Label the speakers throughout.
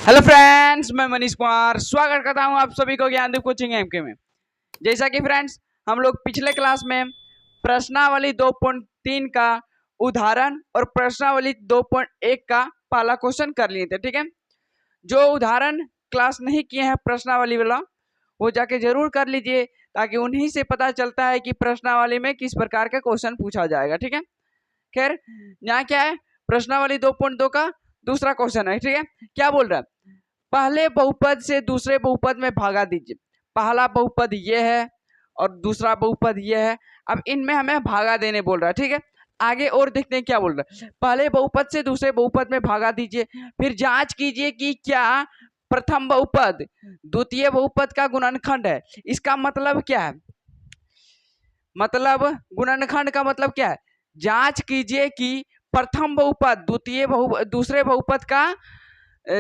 Speaker 1: Hello friends, मैं मनीष कुमार स्वागत करता हूं आप सभी को ज्ञानदीप कोचिंग एमके में। जैसा कि फ्रेंड्स हम लोग पिछले क्लास में प्रश्नावली 2.3 का उदाहरण और प्रश्नावली 2.1 का पहला क्वेश्चन कर लिए थे। ठीक है, जो उदाहरण क्लास नहीं किए हैं प्रश्नावली वाला वो जाके जरूर कर लीजिए, ताकि उन्हीं से पता चलता है कि प्रश्नावली में किस प्रकार का क्वेश्चन पूछा जाएगा। ठीक है, खैर यहाँ क्या है, प्रश्नावली 2.2 का दूसरा क्वेश्चन है। ठीक है, क्या बोल रहा है, पहले बहुपद से दूसरे बहुपद में भागा दीजिए। पहला बहुपद ये है और दूसरा बहुपद ये है। अब इनमें हमें भागा देने बोल रहा है। ठीक है, आगे और देखते हैं क्या बोल रहा है। पहले बहुपद से दूसरे बहुपद में भागा दीजिए, फिर जांच कीजिए कि क्या प्रथम बहुपद द्वितीय बहुपद का गुणनखंड है। इसका मतलब क्या है, मतलब गुणनखंड का मतलब क्या है, जांच कीजिए कि प्रथम बहुपद दूसरे बहुपद का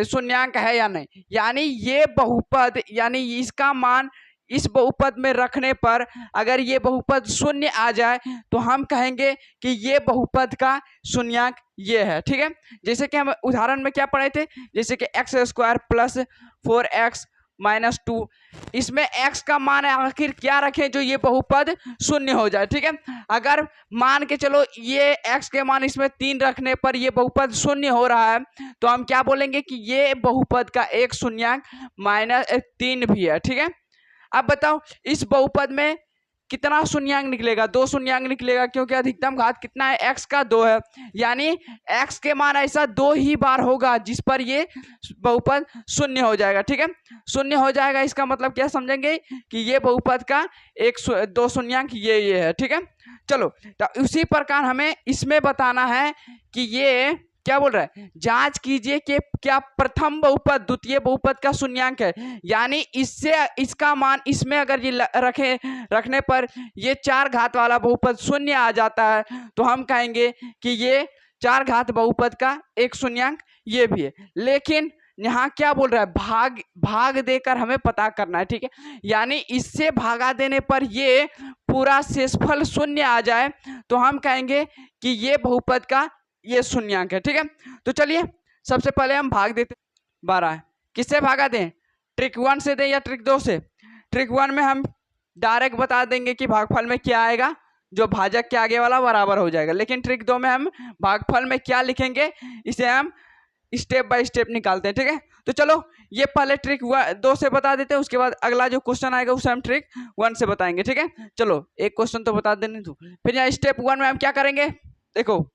Speaker 1: शून्यांक है या नहीं। यानी ये बहुपद, यानी इसका मान इस बहुपद में रखने पर अगर ये बहुपद शून्य आ जाए तो हम कहेंगे कि ये बहुपद का शून्यांक ये है। ठीक है, जैसे कि हम उदाहरण में क्या पढ़े थे, जैसे कि x square plus 4x minus 2, इसमें x का मान आखिर क्या रखें जो ये बहुपद शून्य हो जाए। ठीक है, अगर मान के चलो ये x के मान इसमें 3 रखने पर ये बहुपद शून्य हो रहा है तो हम क्या बोलेंगे कि ये बहुपद का एक शून्यांक -3 भी है। ठीक है, अब बताओ इस बहुपद में कितना शून्यांक निकलेगा, 2 शून्यांक निकलेगा, क्योंकि अधिकतम घात कितना है, x का 2 है। यानी x के मान ऐसा 2 ही बार होगा जिस पर ये बहुपद शून्य हो जाएगा। ठीक है, शून्य हो जाएगा, इसका मतलब क्या समझेंगे कि ये बहुपद का दो शून्यांक ये है। ठीक है, चलो तो उसी प्रकार हमें इसमें बताना है कि ये क्या बोल रहा है, जांच कीजिए कि क्या प्रथम बहुपद द्वितीय बहुपद का शून्यांक है। यानी इससे इसका मान इसमें अगर ये रखने पर ये 4 घात वाला बहुपद शून्य आ जाता है तो हम कहेंगे कि ये 4 घात बहुपद का एक शून्यांक ये भी है। लेकिन यहाँ क्या बोल रहा है, भाग देकर हमें पता करना है। ठीक है, यानी इससे भागा देने पर ये पूरा शेषफल शून्य आ जाए तो हम कहेंगे कि ये बहुपद का ये शून्यांक है। ठीक है, तो चलिए सबसे पहले हम भाग देते 12। किससे भागा दें, ट्रिक 1 से दें या ट्रिक 2 से। ट्रिक 1 में हम डायरेक्ट बता देंगे कि भागफल में क्या आएगा, जो भाजक के आगे वाला बराबर हो जाएगा। लेकिन ट्रिक 2 में हम भागफल में क्या लिखेंगे इसे हम स्टेप बाय स्टेप निकालते हैं। ठीक है, तो चलो ये पहले ट्रिक 2 से बता देते हैं, उसके बाद अगला जो क्वेश्चन आएगा उसे हम ट्रिक 1 से बताएंगे। ठीक है, चलो एक क्वेश्चन तो बता देने दो। फिर यहाँ स्टेप 1 में हम क्या करेंगे, देखो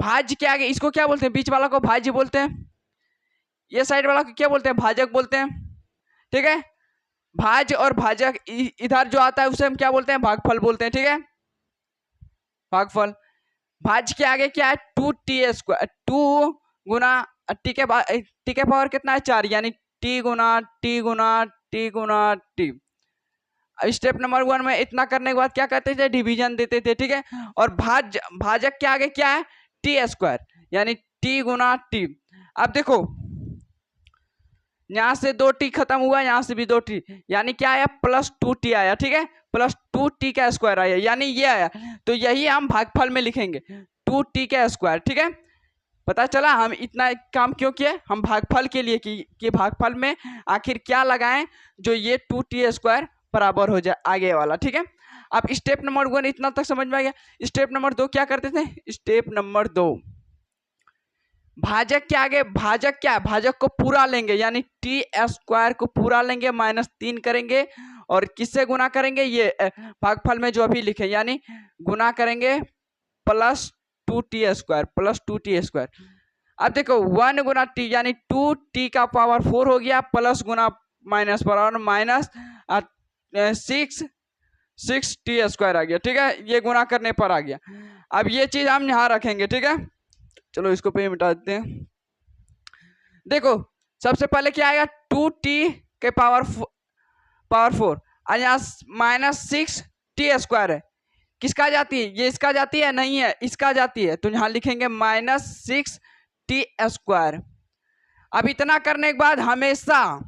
Speaker 1: भाज्य के आगे इसको क्या बोलते हैं, बीच वाला को भाज्य बोलते हैं, ये साइड वाला को क्या बोलते हैं, भाजक बोलते हैं। ठीक है, भाज्य और भाजक इधर जो आता है उसे हम क्या बोलते हैं, भागफल बोलते हैं। ठीक है, भागफल। भाज्य के आगे क्या है, 2t², 2 गुना टी के पावर कितना है 4, यानी t गुना टी गुना टी गुना टी। स्टेप नंबर 1 में इतना करने के बाद क्या करते थे, डिवीजन देते थे। ठीक है, और भाजक के आगे क्या है, t², यानी t गुना टी। अब देखो यहां से 2t खत्म हुआ, यहां से भी 2t, यानी क्या आया, +2t आया। ठीक है, +2t का स्क्वायर आया, यानी ये आया। तो यही हम भागफल में लिखेंगे 2t का स्क्वायर। ठीक है, पता चला हम इतना काम क्यों किए, हम भागफल के लिए कि भागफल में आखिर क्या लगाएं जो ये 2t² बराबर हो जाए आगे वाला। ठीक है, अब स्टेप नंबर 1 इतना तक समझ में आ गया। स्टेप नंबर 2 क्या करते थे, स्टेप नंबर 2 भाजक के आगे भाजक क्या है, भाजक को पूरा लेंगे, यानी t² को पूरा लेंगे, -3 करेंगे और किससे गुना करेंगे, ये भागफल में जो अभी लिखे, यानी गुना करेंगे +2t²। अब देखो 1 गुना t यानी 2t का पावर 4 हो गया, प्लस गुना माइनस पर -6t² आ गया। ठीक है, ये गुना करने पर आ गया। अब ये चीज हम यहाँ रखेंगे। ठीक है, चलो इसको पे मिटा देते हैं। देखो सबसे पहले क्या आएगा, 2t के पावर 4 और यहाँ -6t² है, किसका जाती है, ये इसका जाती है, नहीं है इसका जाती है, तो यहाँ लिखेंगे -6t²। अब इतना करने के बाद हमेशा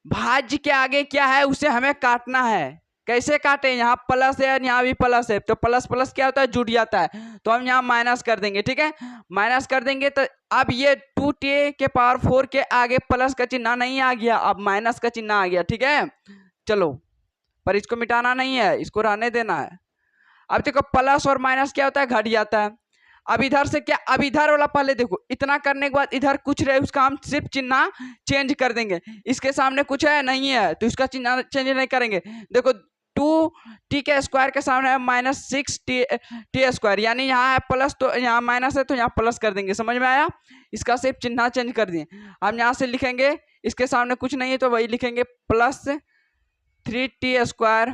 Speaker 1: भाज्य के आगे क्या है उसे हमें काटना है, कैसे काटे, यहाँ प्लस है और यहाँ भी प्लस है, तो प्लस प्लस क्या होता है, जुड़ जाता है, तो हम यहाँ माइनस कर देंगे। ठीक है, माइनस कर देंगे तो अब ये 2t के पावर 4 के आगे प्लस का चिन्ह नहीं आ गया, अब माइनस का चिन्ह आ गया। ठीक है, चलो, पर इसको मिटाना नहीं है, इसको रहने देना है। अब देखो प्लस और माइनस क्या होता है, घट जाता है। अब इधर से क्या, अब इधर वाला पहले देखो, इतना करने के बाद इधर कुछ रहे उसका हम सिर्फ चिन्ह चेंज कर देंगे। इसके सामने कुछ है नहीं है तो इसका चिन्ह चेंज नहीं करेंगे। देखो 2t के स्क्वायर के सामने है -6t², यानी यहाँ है प्लस तो यहाँ माइनस है तो यहाँ प्लस कर देंगे। समझ में आया, इसका सिर्फ चिन्ह चेंज कर दिए। हम यहाँ से लिखेंगे, इसके सामने कुछ नहीं है तो वही लिखेंगे, +3t²,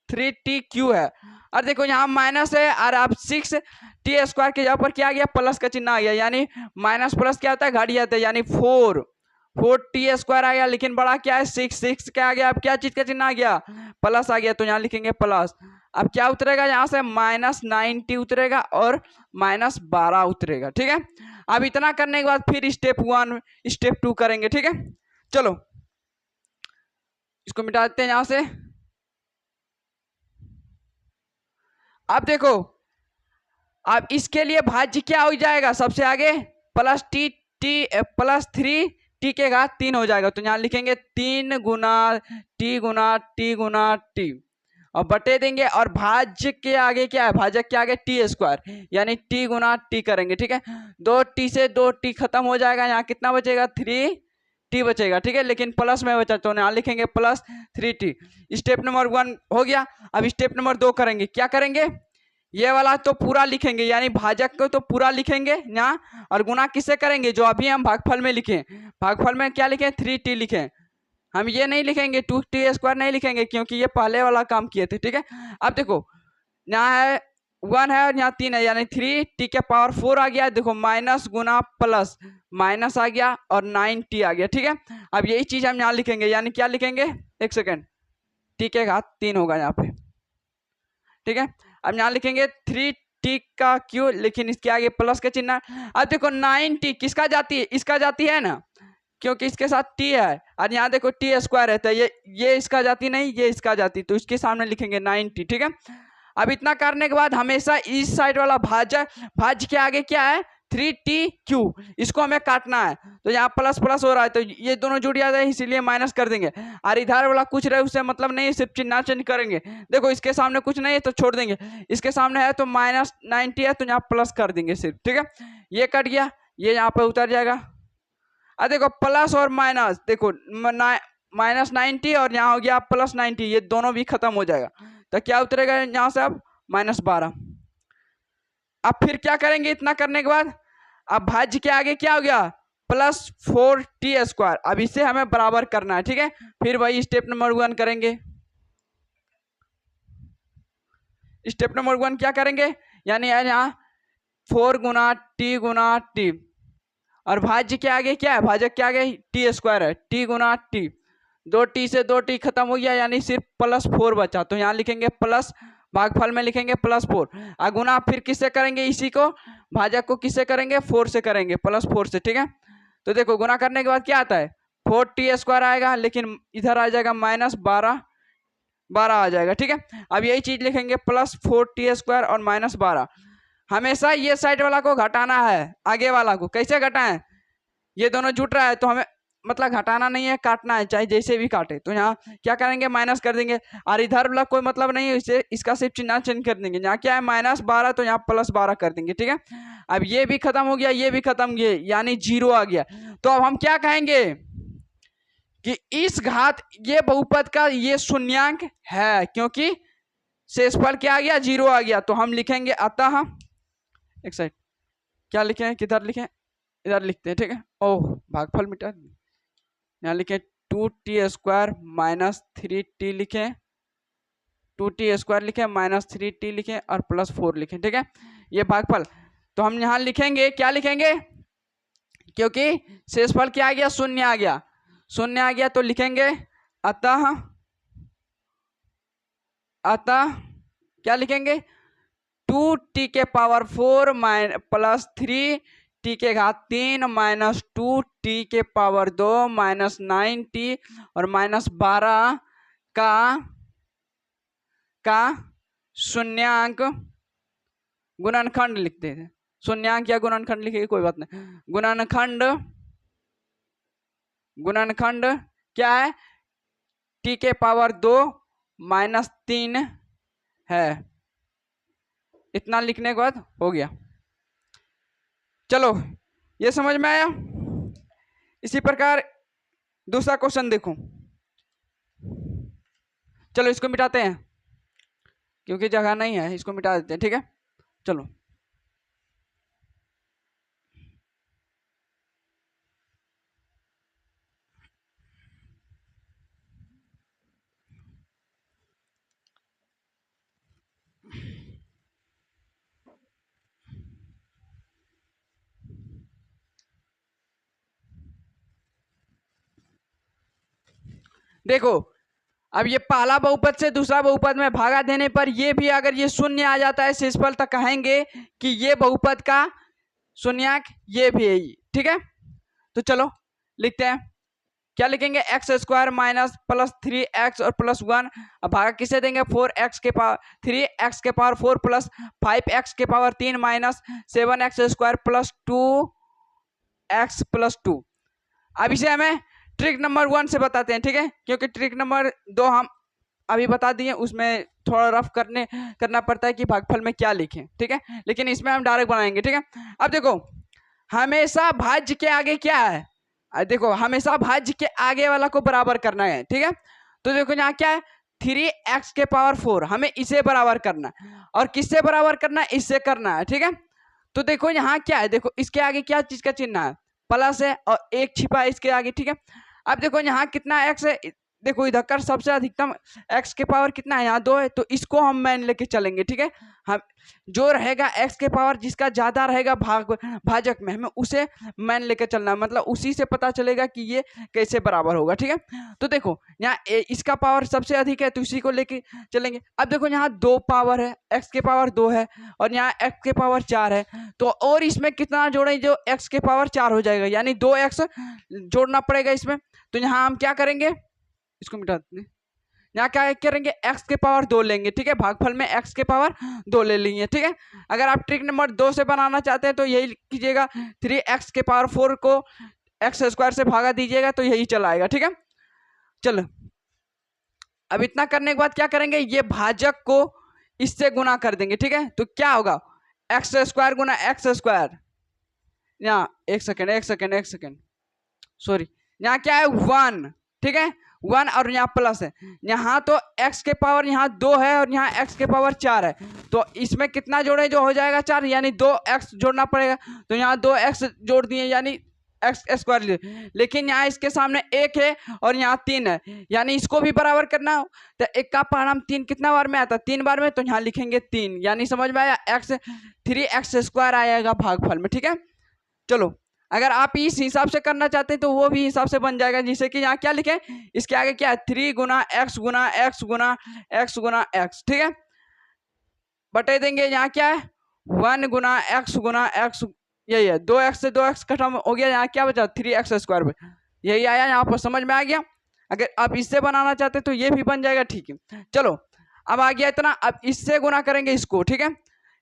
Speaker 1: 3t³ है। और देखो यहाँ माइनस है और अब 6t² के जगह पर क्या आ गया, प्लस का चिन्ह आ गया, यानी माइनस प्लस क्या होता है, घट जाता है, यानी 4t² आ गया। लेकिन बड़ा क्या है, 6 क्या आ गया, अब क्या चीज का चिन्ह आ गया, प्लस आ गया, तो यहाँ लिखेंगे प्लस। अब क्या उतरेगा यहाँ से, -9t उतरेगा और -12 उतरेगा। ठीक है, अब इतना करने के बाद फिर स्टेप 1 स्टेप 2 करेंगे। ठीक है, चलो इसको मिटा देते हैं यहाँ से। अब देखो, अब इसके लिए भाज्य क्या हो जाएगा, सबसे आगे +3t हो जाएगा, तो यहाँ लिखेंगे 3 गुना टी गुना टी गुना टी और बटे देंगे, और भाज्य के आगे क्या है, भाजक के आगे t², यानी t गुना टी करेंगे। ठीक है, 2t से 2t खत्म हो जाएगा, यहाँ कितना बचेगा, 3t बचेगा। ठीक है, लेकिन प्लस में बचा तो यहाँ लिखेंगे +3t। स्टेप नंबर 1 हो गया। अब स्टेप नंबर 2 करेंगे, क्या करेंगे, ये वाला तो पूरा लिखेंगे, यानी भाजक को तो पूरा लिखेंगे यहाँ, और गुना किससे करेंगे, जो अभी हम भागफल में लिखे, भागफल में क्या लिखे, 3t लिखे। हम ये नहीं लिखेंगे 2t² नहीं लिखेंगे, क्योंकि ये पहले वाला काम किए थे। ठीक है, अब देखो यहाँ है 1 है और यहाँ 3 है, यानी 3t के पावर 4 आ गया। देखो माइनस गुना प्लस माइनस आ गया और 9t आ गया। ठीक है, अब यही चीज हम यहाँ लिखेंगे, यानी क्या लिखेंगे, एक सेकेंड, t के घात 3 होगा यहाँ पे। ठीक है, अब यहाँ लिखेंगे 3t², लेकिन इसके आगे प्लस का चिन्ह। अब देखो 9t किसका जाती है, इसका जाती है ना, क्योंकि इसके साथ t है, और यहाँ देखो t² है, तो ये इसका जाती नहीं, ये इसका जाती, तो इसके सामने लिखेंगे 9t। ठीक है, अब इतना करने के बाद हमेशा इस साइड वाला भाज्य के आगे क्या है, 3t³, इसको हमें काटना है, तो यहाँ प्लस प्लस हो रहा है तो ये दोनों जुड़ जाते हैं, इसीलिए माइनस कर देंगे। और इधर वाला कुछ रहे उससे मतलब नहीं, सिर्फ चिन्ह चेंज करेंगे। देखो इसके सामने कुछ नहीं है तो छोड़ देंगे, इसके सामने है तो -9t है तो यहाँ प्लस कर देंगे सिर्फ। ठीक है, ये कट गया, ये यहाँ पे उतर जाएगा। अब देखो प्लस और माइनस, देखो -9t और यहाँ हो गया +9t, ये दोनों भी खत्म हो जाएगा, तो क्या उतरेगा यहाँ से, अब -12। अब फिर क्या करेंगे, इतना करने के बाद अब भाज्य के आगे क्या हो गया, +4t²। अब इसे हमें बराबर करना है। ठीक है, फिर वही स्टेप नंबर 1 करेंगे। स्टेप नंबर 1 क्या करेंगे, यानी यहाँ 4 गुना टी और भाज्य के आगे क्या है, भाजक के आगे t² है, t गुना टी, 2t से 2t खत्म हो गया, यानी सिर्फ +4 बचा, तो यहाँ लिखेंगे प्लस, भागफल में लिखेंगे +4। गुना फिर किससे करेंगे, इसी को भाजक को किससे करेंगे, 4 से करेंगे, +4 से। ठीक है, तो देखो गुना करने के बाद क्या आता है, 4t² आएगा, लेकिन इधर आ जाएगा -12 आ जाएगा। ठीक है, अब यही चीज लिखेंगे +4t² और -12। हमेशा ये साइड वाला को घटाना है, आगे वाला को कैसे घटाएं, ये दोनों जुट रहा है तो हमें मतलब घटाना नहीं है, काटना है, चाहे जैसे भी काटे। तो यहाँ क्या करेंगे, माइनस कर देंगे, और इधर वाला कोई मतलब नहीं है, इसे इसका सिर्फ चिन्ह चेंज कर देंगे। यहाँ क्या है -12 तो यहाँ +12 कर देंगे। ठीक है, अब ये भी खत्म हो गया, ये भी खत्म गया, यानी 0 आ गया। तो अब हम क्या कहेंगे कि इस घात ये बहुपद का ये शून्यांक है, क्योंकि शेषफल क्या आ गया, 0 आ गया। तो हम लिखेंगे अतः, एक साइड क्या लिखे, किधर लिखे, इधर लिखते हैं। ठीक है, ओह भागफल मिटा, यहाँ लिखे 2t² -3t लिखे, 2t² लिखे -3t लिखे और +4 लिखे। ठीक है, ये भागफल, तो हम यहाँ लिखेंगे, क्या लिखेंगे, क्योंकि शेषफल क्या आ गया, 0 आ गया, 0 आ गया, तो लिखेंगे अतः क्या लिखेंगे, 2t के पावर 4 +3t के घात 3 -2t के पावर 2 -9t और -12 का का शून्यांक गुणनखंड लिखते थे। शून्यांक या गुणनखंड लिखेंगे कोई बात नहीं। गुणनखंड क्या है? t के पावर 2 माइनस 3 है। इतना लिखने के बाद हो गया। चलो ये समझ में आया। इसी प्रकार दूसरा क्वेश्चन देखो। चलो इसको मिटाते हैं क्योंकि जगह नहीं है, इसको मिटा देते हैं। ठीक है, चलो देखो, अब ये पहला बहुपद से दूसरा बहुपद में भागा देने पर ये भी अगर ये शून्य आ जाता है शेषफल, तक कहेंगे कि ये बहुपद का शून्यक ये भी है। ठीक है, तो चलो लिखते हैं। क्या लिखेंगे? X square minus plus 3x और प्लस 1। अब भागा किसे देंगे? 4x के पावर 3x के पावर 4 प्लस 5x के power 3 minus 7x square plus 2x plus 2। अब इसे हमें ट्रिक नंबर 1 से बताते हैं। ठीक है, क्योंकि ट्रिक नंबर 2 हम अभी बता दिए, उसमें थोड़ा रफ करना पड़ता है कि भागफल में क्या लिखें। ठीक है, लेकिन इसमें हम डायरेक्ट बनाएंगे। ठीक है, अब देखो हमेशा भाज्य के आगे क्या है? देखो हमेशा भाज्य के आगे वाला को बराबर करना है। ठीक है, तो देखो यहाँ क्या है? 3x के पावर 4, हमें इसे बराबर करना है। और किससे बराबर करना है? इससे करना है। ठीक है, तो देखो यहाँ क्या है? देखो इसके आगे क्या चीज का चिन्ह है? प्लस है और एक छिपा है इसके आगे। ठीक है, अब देखो यहाँ कितना x है? देखो इधर कर सबसे अधिकतम x के पावर कितना है? यहाँ 2 है, तो इसको हम मान लेके चलेंगे। ठीक है, हम जो रहेगा x के पावर जिसका ज्यादा रहेगा भाजक में, हमें उसे मान लेके चलना है। मतलब उसी से पता चलेगा कि ये कैसे बराबर होगा। ठीक है, तो देखो यहाँ इसका पावर सबसे अधिक है तो इसी को लेके चलेंगे। अब देखो यहाँ 2 पावर है, x के पावर 2 है और यहाँ x के पावर 4 है, तो और इसमें कितना जोड़े? जो x के पावर 4 हो जाएगा, यानी 2x जोड़ना पड़ेगा इसमें। तो यहाँ हम क्या करेंगे? इसको मिटा देते हैं। यहाँ क्या करेंगे? x के पावर 2 लेंगे। ठीक है, भागफल में x के पावर 2 ले लेंगे। ठीक है, अगर आप ट्रिक नंबर 2 से बनाना चाहते हैं तो यही कीजिएगा, 3x के पावर 4 को x स्क्वायर से भागा दीजिएगा तो यही चला आएगा। ठीक है, चलो अब इतना करने के बाद क्या करेंगे? ये भाजक को इससे गुना कर देंगे। ठीक है, तो क्या होगा? एक्स स्क्वायर गुना एक्स स्क्वायर। यहाँ एक सेकेंड सॉरी, यहाँ क्या है? 1। ठीक है, 1 और यहाँ प्लस है। यहाँ तो x के पावर यहाँ 2 है और यहाँ x के पावर 4 है, तो इसमें कितना जोड़े? जो हो जाएगा 4, यानी 2x जोड़ना पड़ेगा। तो यहाँ 2x जोड़ दिए यानी एक्स स्क्वायर। लेकिन यहाँ इसके सामने 1 है और यहाँ 3 है, यानी इसको भी बराबर करना हो तो 1 का परिणाम 3 कितना बार में आता है? 3 बार में, तो यहाँ लिखेंगे 3। यानी समझ में आया? 3x स्क्वायर आएगा भागफल में। ठीक है, चलो अगर आप इस हिसाब से करना चाहते हैं तो वो भी हिसाब से बन जाएगा। जिसे कि यहाँ क्या लिखे? इसके आगे क्या है? 3 गुना एक्स गुना एक्स गुना एक्स गुना एक्स। ठीक है, बटे देंगे। यहाँ क्या है? 1 गुना एक्स गुना एक्स, यही है। 2x से 2x खत्म हो गया। यहाँ क्या बचा? 3x square. यही आया, यहाँ पर समझ में आ गया। अगर आप इससे बनाना चाहते हैं तो ये भी बन जाएगा। ठीक है, चलो अब आ गया इतना। अब इससे गुना करेंगे इसको। ठीक है,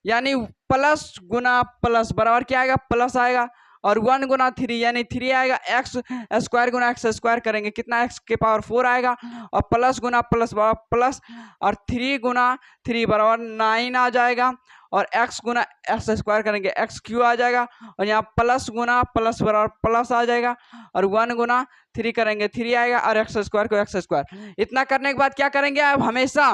Speaker 1: यानी प्लस गुना प्लस बराबर क्या आएगा? प्लस आएगा। और 1 गुना 3 यानी 3 आएगा। एक्स स्क्वायर गुना एक्स स्क्वायर करेंगे, कितना? x के पावर 4 आएगा। और प्लस गुना प्लस बराबर प्लस, और 3 गुना 3 बराबर 9 आ जाएगा। और x गुना एक्स स्क्वायर करेंगे, एक्स क्यू आ जाएगा। और यहाँ प्लस गुना प्लस बराबर प्लस आ जाएगा। और 1 गुना 3 करेंगे, 3 आएगा। और एक्स स्क्वायर को एक्स स्क्वायर। इतना करने के बाद क्या करेंगे? अब हमेशा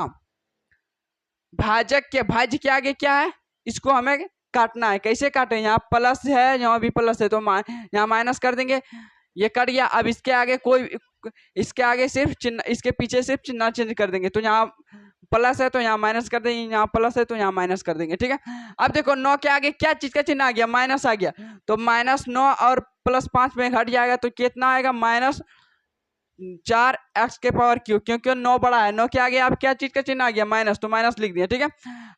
Speaker 1: भाजक के भाज्य के आगे क्या है? इसको हमें काटना है। कैसे काटें? यहाँ प्लस है, यहाँ भी प्लस है, तो यहाँ माइनस कर देंगे। ये कट गया। अब इसके आगे इसके आगे सिर्फ चिन्ह, इसके पीछे सिर्फ चिन्ह चेंज कर देंगे। तो यहाँ प्लस है तो यहाँ माइनस कर देंगे, यहाँ प्लस है तो यहाँ माइनस कर देंगे। ठीक है, अब देखो 9 के आगे क्या चीज का चिन्ह आ गया? माइनस आ गया। तो -9 और +5 में घट जाएगा तो कितना आएगा? -4x के पावर क्यू, क्योंकि 9 बड़ा है। 9 के आगे आप क्या चीज का चिन्ह आ गया? माइनस, तो माइनस लिख दिया। ठीक है,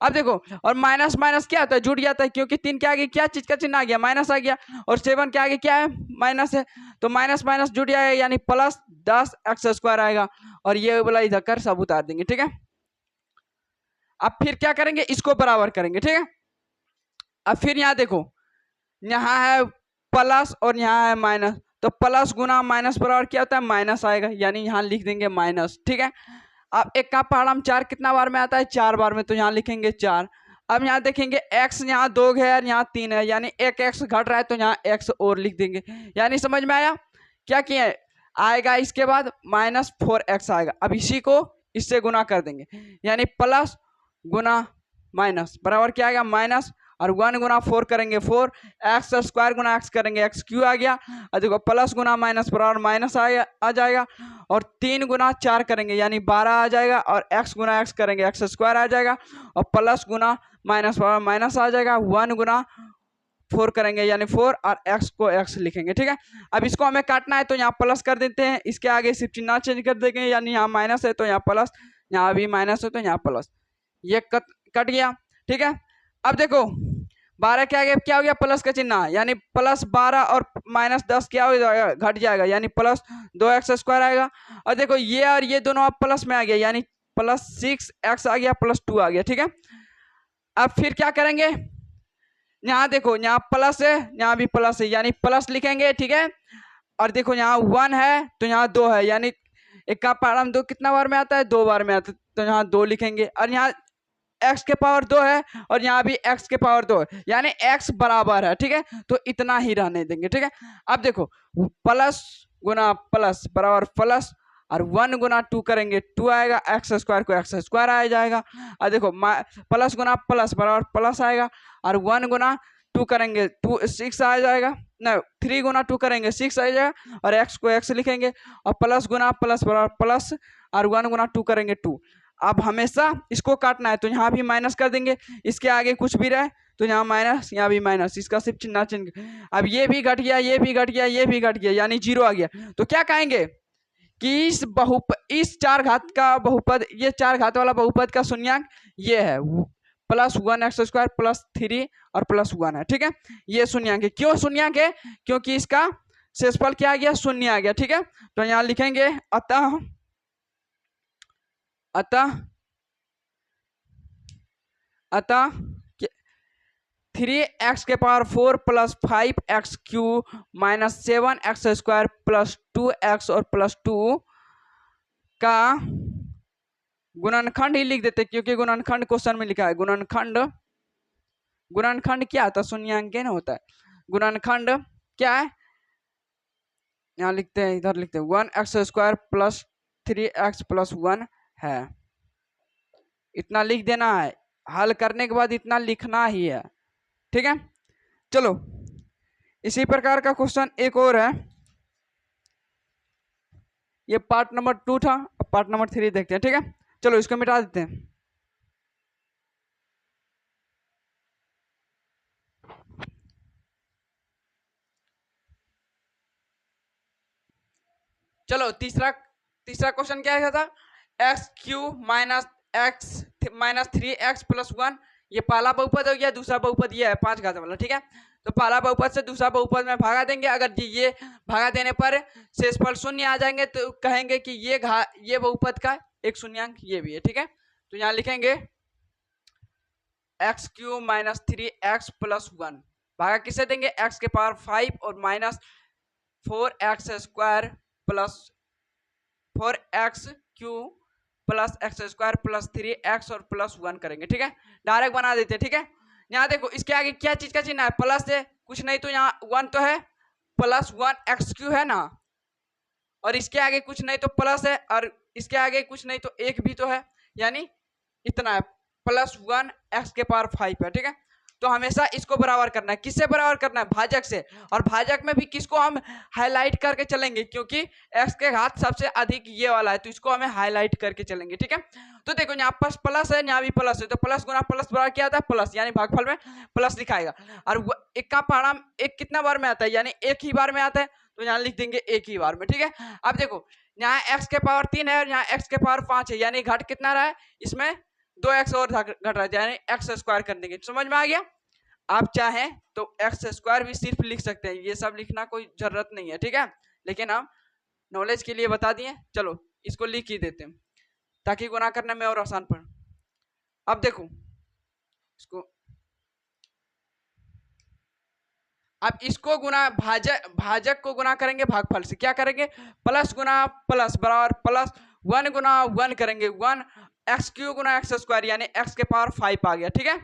Speaker 1: अब देखो और माइनस माइनस क्या होता है? जुड़ जाता है, क्योंकि 3 के आगे क्या चीज का चिन्ह आ गया? माइनस आ गया। और 7 के आगे क्या है? माइनस है, तो माइनस माइनस जुड़ जाएगा, यानी +10x स्क्वायर आएगा। और ये वाला इधर कर सब उतार देंगे। ठीक है, अब फिर क्या करेंगे, इसको बराबर करेंगे, ठीक है। अब फिर यहाँ देखो, यहाँ है प्लस और यहाँ है माइनस, तो प्लस गुना माइनस बराबर क्या होता है, माइनस आएगा, यानी यहाँ लिख देंगे माइनस, ठीक है। अब एक का पहाड़ हम 4 कितना बार में आता है, 4 बार में, तो यहाँ लिखेंगे 4। अब यहाँ देखेंगे x यहाँ 2 है और यहाँ 3 है, यानी एक x घट रहा है, तो यहाँ x और लिख देंगे। यानी समझ में आया क्या किया है, आएगा इसके बाद -4x आएगा। अब इसी को इससे गुना कर देंगे, यानी प्लस गुना माइनस बराबर क्या आएगा, माइनस, और 1 गुना 4 करेंगे 4, एक्स स्क्वायर गुना एक्स करेंगे एक्स क्यू आ गया, और देखो प्लस गुना माइनस बराबर माइनस आ जाएगा, और 3 गुना 4 करेंगे यानी 12 आ जाएगा, और एक्स गुना एक्स करेंगे एक्स स्क्वायर आ जाएगा, और प्लस गुना माइनस बराबर माइनस आ जाएगा, 1 गुना 4 करेंगे यानी 4, और x को x लिखेंगे, ठीक है। अब इसको हमें काटना है, तो यहाँ प्लस कर देते हैं, इसके आगे सिर्फ चिन्ह चेंज कर देंगे, यानी यहाँ माइनस है तो यहाँ प्लस, यहाँ भी माइनस है तो यहाँ प्लस, ये कट गया, ठीक है। अब देखो 12 के आगे क्या हो गया, प्लस का चिन्ह, यानी प्लस 12 और माइनस 10 क्या हो जाएगा, घट जाएगा, यानी प्लस 2x स्क्वायर आएगा। और देखो ये और ये दोनों अब प्लस में आ गया, यानी प्लस 6x आ गया, प्लस 2 आ गया, ठीक है। अब फिर क्या करेंगे, यहाँ देखो यहाँ प्लस है, यहाँ भी प्लस है, यानी प्लस लिखेंगे, ठीक है। और देखो यहाँ 1 है तो यहाँ 2 है, यानी एक का पावर हम 2 कितना बार में आता है, 2 बार में आता है, तो यहाँ 2 लिखेंगे। और यहाँ x के पावर 2 है और यहाँ भी x के पावर 2 है, यानी x बराबर है, ठीक है, तो इतना ही रहने देंगे, ठीक है। अब देखो प्लस गुना प्लस बराबर प्लस, और 1 गुना 2 करेंगे 2 आएगा, एक्स स्क्वायर को एक्स स्क्वायर आ जाएगा, और देखो प्लस गुना प्लस बराबर प्लस आएगा, और 1 गुना 2 करेंगे 2 6 आ जाएगा, ना 3 गुना 2 करेंगे 6 आ जाएगा, और x को x लिखेंगे, और प्लस गुना प्लस बराबर प्लस, और 1 गुना 2 करेंगे 2। अब हमेशा इसको काटना है, तो यहाँ भी माइनस कर देंगे, इसके आगे कुछ भी रहे तो यहाँ माइनस, यहाँ भी माइनस, इसका सिर्फ चिन्ह चिन्ह। अब ये भी घट गया, ये भी घट गया, ये भी घट गया, यानी 0 आ गया। तो क्या कहेंगे कि इस 4 घात का बहुपद, ये 4 घात वाला बहुपद का शून्यांक ये है +1x² +3 और +1 है, ठीक है। ये शून्यांक है, क्यों शून्यांक है, क्योंकि इसका शेषफल क्या आ गया, शून्य आ गया, ठीक है। तो यहाँ लिखेंगे अतः 3x के पावर 4 + 5x³ - 7x² + 2x और +2 का गुणनखंड ही लिख देते, क्योंकि गुणनखंड क्वेश्चन में लिखा है। गुणनखंड क्या होता है, शून्यांक ना होता है। गुणनखंड क्या है, यहाँ लिखते हैं, इधर लिखते हैं 1x² + 3x + 1 है, इतना लिख देना है। हल करने के बाद इतना लिखना ही है, ठीक है। चलो इसी प्रकार का क्वेश्चन एक और है, ये पार्ट नंबर 2 था, अब पार्ट नंबर 3 देखते हैं, ठीक है। चलो इसको मिटा देते हैं। चलो तीसरा क्वेश्चन क्या था, x³ - 3x + 1, ये पहला बहुपद हो गया, दूसरा बहुपद ये है 5 घात वाला, ठीक है। तो पहला बहुपद से दूसरा बहुपद में भागा देंगे, अगर ये भागा देने पर शेषफल शून्य आ जाएंगे तो कहेंगे कि ये बहुपद का एक शून्यांक ये भी है, ठीक है। तो यहाँ लिखेंगे x³ - 3x + 1 भागा किसे देंगे, x के पावर 5 और -4x² + 4x³ + x² + 3x और +1 करेंगे, ठीक है। डायरेक्ट बना देते हैं, ठीक है। यहाँ देखो इसके आगे क्या चीज का चिन्ह है, प्लस है, कुछ नहीं तो यहाँ 1 तो है, +1x³ है ना, और इसके आगे कुछ नहीं तो प्लस है, और इसके आगे कुछ नहीं तो एक भी तो है, यानी इतना है, +1x के पावर 5 है, ठीक है। तो हमेशा इसको बराबर करना है, किससे बराबर करना है, भाजक से, और भाजक में भी किसको हम हाईलाइट करके चलेंगे, क्योंकि x के घात सबसे अधिक ये वाला है, तो इसको हमें हाईलाइट करके चलेंगे, ठीक है। तो देखो यहाँ पास प्लस है, यहाँ भी प्लस है, तो प्लस गुना प्लस बराबर क्या आता है, प्लस, यानी भागफल में प्लस लिखाएगा। और एक का पहाड़ा एक कितना बार में आता है, यानी एक ही बार में आता है, तो यहाँ लिख देंगे एक ही बार में, ठीक है। अब देखो यहाँ x के पावर 3 है और यहाँ x के पावर 5 है, यानी घट कितना रहा है, इसमें 2x और घट रहा है, यानी x² कर देंगे। समझ में आ गया। आप चाहें तो x² भी सिर्फ लिख सकते हैं, ये सब लिखना कोई जरूरत नहीं है, ठीक है, लेकिन हम नॉलेज के लिए बता दिए। चलो इसको लिख ही देते हैं ताकि गुना करने में और आसान पड़े। अब देखो इसको, अब इसको गुना भाजक को गुना करेंगे भागफल से, क्या करेंगे, प्लस गुना प्लस बराबर प्लस 1 गुना 1 करेंगे 1 एक्स क्यू गुना एक्स स्क्वायर यानी एक्स के पावर 5 आ गया। ठीक है,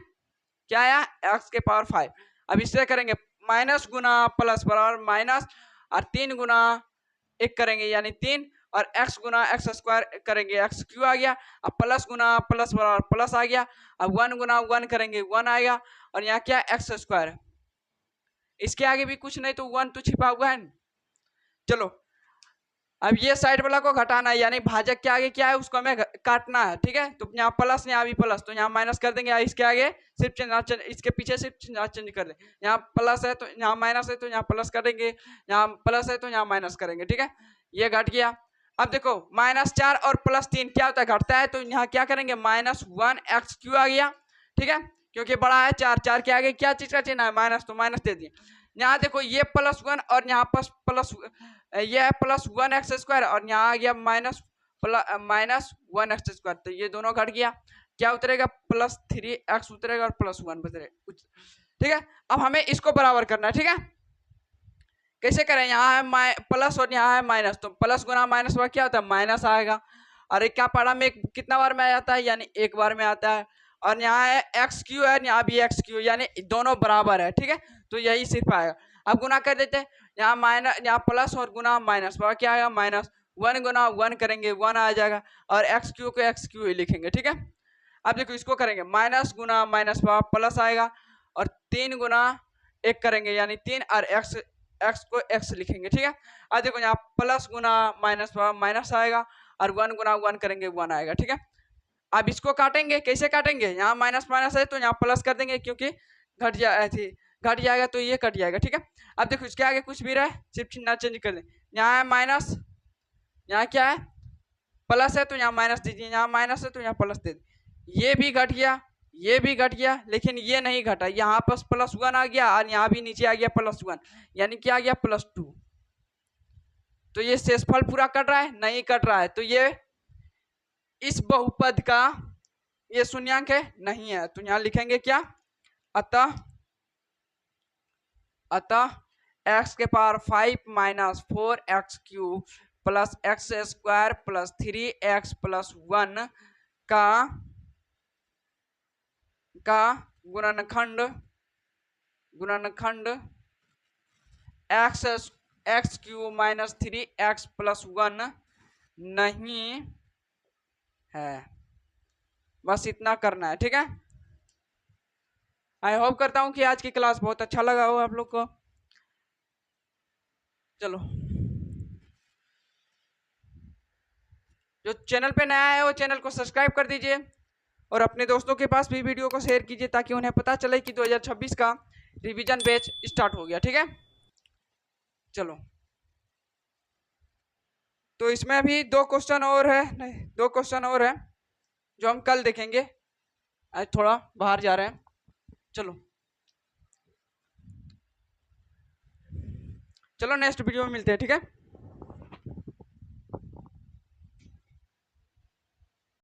Speaker 1: क्या आया, एक्स के पावर 5। अब इससे करेंगे माइनस गुना प्लस बराबर माइनस, और 3 गुना 1 करेंगे यानी 3, और x गुना एक्स स्क्वायर करेंगे एक्स क्यू आ गया। अब प्लस गुना प्लस बराबर प्लस आ गया। अब 1 गुना 1 करेंगे 1 आएगा, और यहाँ क्या एक्स स्क्वायर, इसके आगे भी कुछ नहीं तो 1 तो छिपा हुआ है। चलो अब ये साइड वाला को घटाना है, यानी भाजक के आगे क्या है उसको हमें काटना है। ठीक है, तो यहाँ प्लस यहाँ भी प्लस, तो यहाँ माइनस कर देंगे, इसके आगे सिर्फ चेंज, इसके पीछे सिर्फ चेंज कर देंगे। यहाँ प्लस है तो यहाँ माइनस है तो यहाँ प्लस करेंगे, यहाँ प्लस है तो यहाँ माइनस करेंगे। ठीक है, ये घट गया। अब देखो -4 और +3 क्या होता है, घटता है, तो यहाँ क्या करेंगे -1 एक्स क्यू आ गया। ठीक है, क्योंकि बड़ा है 4, 4 के आगे क्या चीज का चिन्ह है, माइनस, तो माइनस दे दिए। यहाँ देखो ये +1 और यहाँ प्लस ये है +1 एक्स स्क्वायर, और यहाँ आ गया -1 एक्स स्क्वायर, तो ये दोनों घट गया। क्या उतरेगा, +3 एक्स उतरेगा और +1 उतरेगा। ठीक है, अब हमें इसको बराबर करना है। ठीक है, कैसे करें, यहाँ है प्लस और यहाँ है माइनस, तो प्लस गुना माइनस पर क्या होता है, माइनस आएगा। और क्या पढ़ा में कितना बार में आ जाता है, यानी एक बार में आता है। और यहाँ है एक्स क्यू है, यहाँ भी एक्स क्यू, यानी दोनों बराबर है। ठीक है, तो यही सिर्फ आएगा। अब गुना कर देते हैं, यहाँ माइनस, यहाँ प्लस और गुना माइनस पर क्या आएगा, -1 गुना 1 करेंगे 1 आ जाएगा, और एक्स क्यू को एक्स क्यू ही लिखेंगे। ठीक है, अब देखो इसको करेंगे माइनस गुना माइनस पर प्लस आएगा, और 3 गुना 1 करेंगे यानी 3, और एक्स को एक्स लिखेंगे। ठीक है, अब देखो यहाँ प्लस गुना माइनस पर माइनस आएगा, और 1 गुना 1 करेंगे 1 आएगा। ठीक है, अब इसको काटेंगे, कैसे काटेंगे, यहाँ माइनस माइनस है तो यहाँ प्लस कर देंगे, क्योंकि घट जाएगा तो ये कट जाएगा। ठीक है, अब देखो इसके आगे कुछ भी रहे सिर्फ चिन्ह चेंज कर दें, यहाँ है माइनस, यहाँ क्या है प्लस है तो यहाँ माइनस दीजिए, यहाँ माइनस है तो यहाँ प्लस दे दीजिए। ये भी घट गया, ये भी घट गया, लेकिन ये नहीं घटा, यहाँ पर +1 आ गया, और यहाँ भी नीचे आ गया +1, यानी क्या आ गया +2। तो ये शेषफल पूरा कट रहा है, नहीं कट रहा है, तो ये इस बहुपद का ये शून्यांक है, नहीं है, तो यहाँ लिखेंगे क्या, अतः x के पावर 5 - 4x³ + x² + 3x + 1 का गुणनखंड x³ - 3x + 1 नहीं है। बस इतना करना है। ठीक है, आई होप करता हूं कि आज की क्लास बहुत अच्छा लगा हो आप लोग को। चलो, जो चैनल पे नया है वो चैनल को सब्सक्राइब कर दीजिए, और अपने दोस्तों के पास भी वीडियो को शेयर कीजिए, ताकि उन्हें पता चले कि 2026 का रिवीजन बैच स्टार्ट हो गया। ठीक है, चलो, तो इसमें अभी 2 क्वेश्चन और है, नहीं 2 क्वेश्चन और है जो हम कल देखेंगे, आज थोड़ा बाहर जा रहे हैं। चलो नेक्स्ट वीडियो में मिलते हैं। ठीक है।